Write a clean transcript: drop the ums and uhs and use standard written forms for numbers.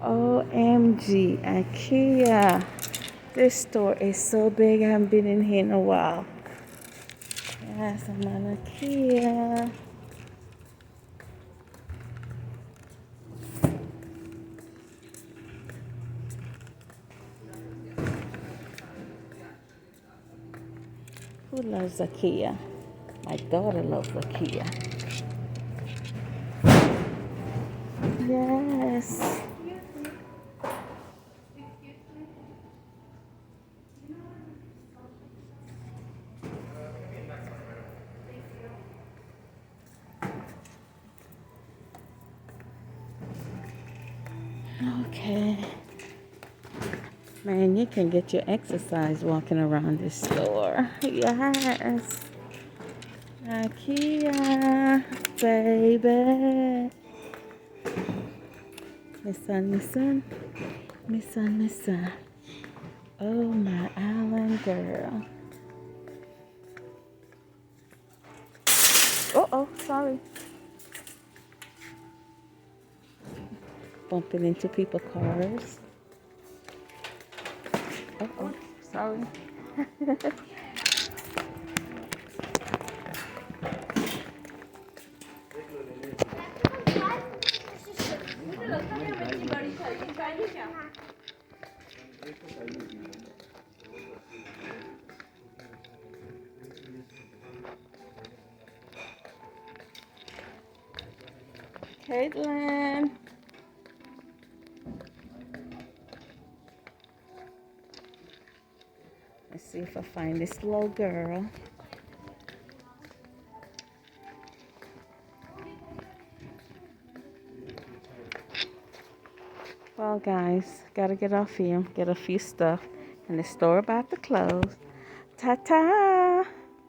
OMG, IKEA. This store is so big. I haven't been in here in a while. Yes, I'm on IKEA. Who loves IKEA? My daughter loves IKEA. Yes. Okay. Man, you can get your exercise walking around this store. Yes. IKEA, baby. Listen, listen. Listen, listen. Oh, my island girl. Uh-oh, sorry. Bumping into people's cars. Uh-oh, sorry. Caitlin. Let's see if I find this little girl. Well, guys, gotta get off here, get a few stuff, and the store about to close. Ta-ta!